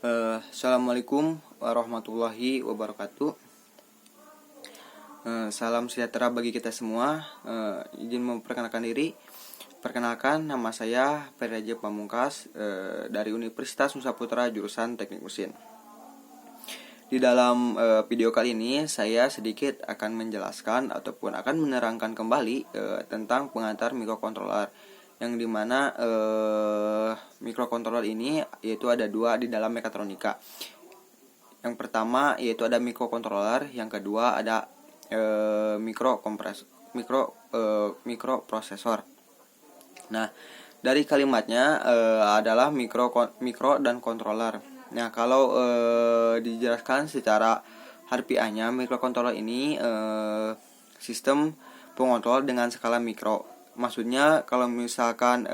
Assalamualaikum warahmatullahi wabarakatuh. Salam sejahtera bagi kita semua. Izin memperkenalkan diri. Perkenalkan, nama saya Ferry Raja Pamungkas dari Universitas Nusa Putra jurusan Teknik Mesin. Di dalam video kali ini saya sedikit akan menjelaskan ataupun akan menerangkan kembali tentang pengantar mikrokontroler, yang dimana mikrokontroler ini yaitu ada dua di dalam mekatronika. Yang pertama yaitu ada mikrokontroler, yang kedua ada mikroprosesor. Nah, dari kalimatnya adalah mikro dan kontroler. Nah, kalau dijelaskan secara harfiahnya, mikrokontroler ini sistem pengontrol dengan skala mikro. Maksudnya kalau misalkan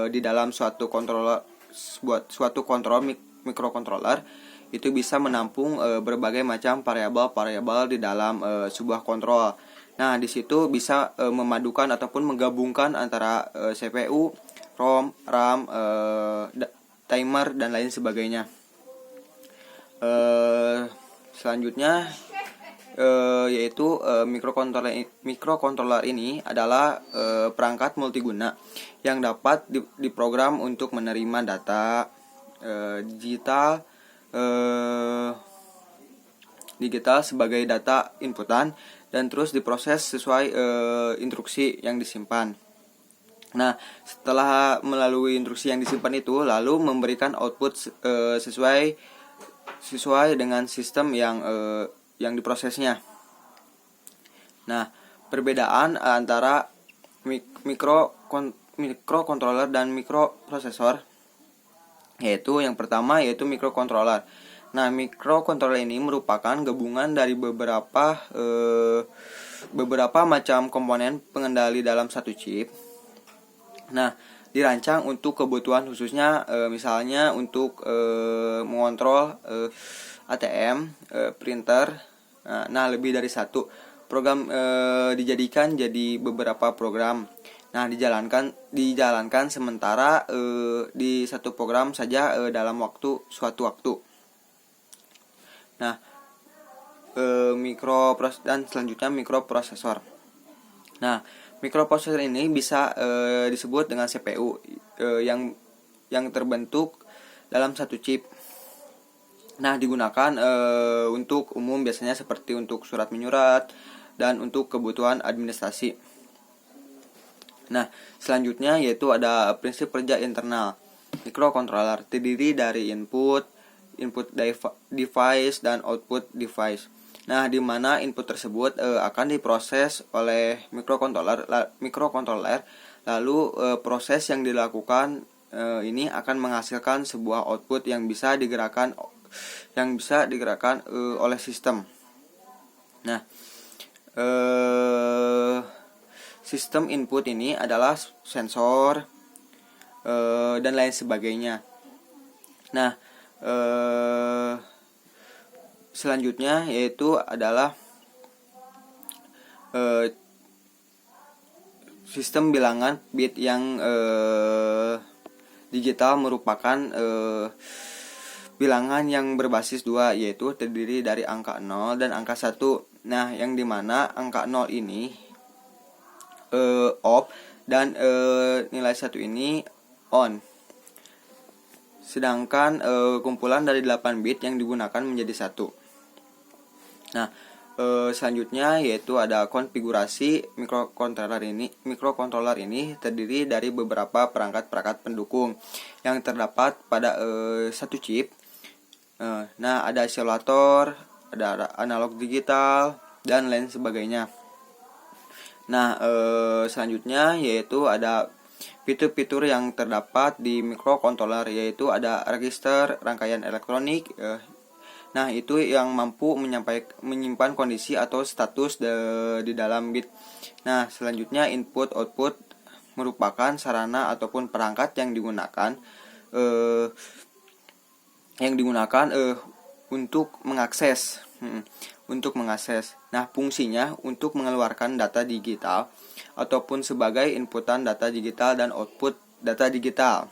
di dalam suatu kontrol mikrokontroler itu bisa menampung berbagai macam variabel di dalam sebuah kontrol. Nah, di situ bisa memadukan ataupun menggabungkan antara CPU, ROM, RAM, timer dan lain sebagainya. Selanjutnya yaitu mikrokontroler ini adalah perangkat multiguna yang dapat diprogram untuk menerima data digital sebagai data inputan dan terus diproses sesuai instruksi yang disimpan. Nah, setelah melalui instruksi yang disimpan itu lalu memberikan output sesuai dengan sistem yang diprosesnya. Nah, perbedaan antara mikrokontroler dan mikroprosesor yaitu yang pertama yaitu mikrokontroler. Nah, mikrokontroler ini merupakan gabungan dari beberapa macam komponen pengendali dalam satu chip. Nah, dirancang untuk kebutuhan khususnya misalnya untuk mengontrol ATM, printer. Nah, lebih dari satu program dijadikan jadi beberapa program. Nah, dijalankan sementara di satu program saja dalam suatu waktu. Nah, dan selanjutnya mikroprosesor. Nah, mikroprosesor ini bisa disebut dengan CPU yang terbentuk dalam satu chip. Nah, digunakan untuk umum biasanya seperti untuk surat menyurat dan untuk kebutuhan administrasi. Nah, selanjutnya yaitu ada prinsip kerja internal. Mikrokontroler terdiri dari input device dan output device. Nah, di mana input tersebut akan diproses oleh mikrokontroler, lalu proses yang dilakukan ini akan menghasilkan sebuah output yang bisa digerakkan oleh sistem. Nah, sistem input ini adalah sensor dan lain sebagainya. Nah, selanjutnya yaitu adalah sistem bilangan bit yang digital merupakan bilangan yang berbasis 2, yaitu terdiri dari angka 0 dan angka 1. Nah, yang dimana angka 0 ini off dan nilai 1 ini on. Sedangkan kumpulan dari 8 bit yang digunakan menjadi 1. Nah, selanjutnya yaitu ada konfigurasi mikrokontroler ini terdiri dari beberapa perangkat pendukung yang terdapat pada satu chip. Nah, ada oscillator, ada analog digital dan lain sebagainya. Nah, selanjutnya yaitu ada fitur-fitur yang terdapat di mikrokontroler, yaitu ada register rangkaian elektronik. Nah, itu yang mampu menyimpan kondisi atau status di dalam bit. Nah, selanjutnya input output merupakan sarana ataupun perangkat yang digunakan untuk mengakses. Nah, fungsinya untuk mengeluarkan data digital ataupun sebagai inputan data digital dan output data digital.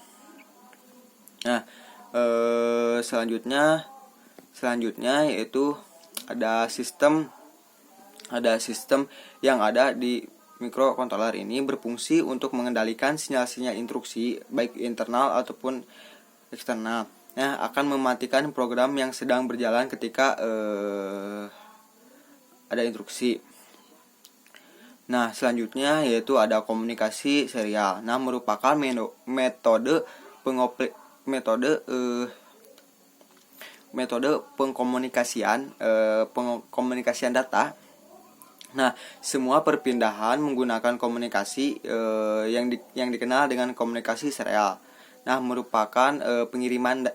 Nah, Selanjutnya yaitu ada sistem yang ada di mikrokontroler ini berfungsi untuk mengendalikan sinyal-sinyal instruksi baik internal ataupun eksternal. Nah, akan mematikan program yang sedang berjalan ketika ada instruksi. Nah, selanjutnya yaitu ada komunikasi serial. Nah, merupakan metode pengkomunikasian data. Nah, semua perpindahan menggunakan komunikasi yang dikenal dengan komunikasi serial. Nah, merupakan pengiriman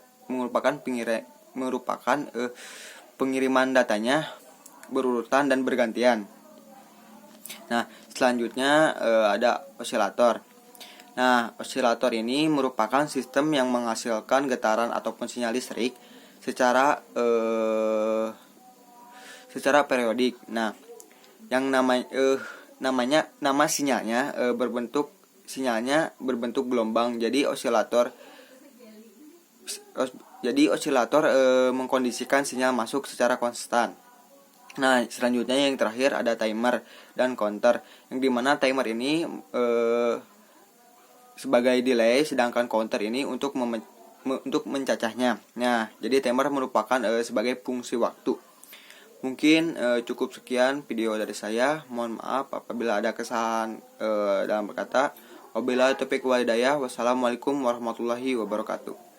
datanya berurutan dan bergantian. Nah, selanjutnya ada osilator. Nah, osilator ini merupakan sistem yang menghasilkan getaran ataupun sinyal listrik secara periodik. Nah, yang nama sinyalnya berbentuk gelombang. Jadi osilator mengkondisikan sinyal masuk secara konstan. Nah, selanjutnya yang terakhir ada timer dan counter, yang dimana timer ini sebagai delay, sedangkan counter ini untuk mencacahnya. Nah, jadi timer merupakan sebagai fungsi waktu. Mungkin cukup sekian video dari saya. Mohon maaf apabila ada kesalahan dalam berkata. Wabillahi taufiq wal hidayah. Wassalamualaikum warahmatullahi wabarakatuh.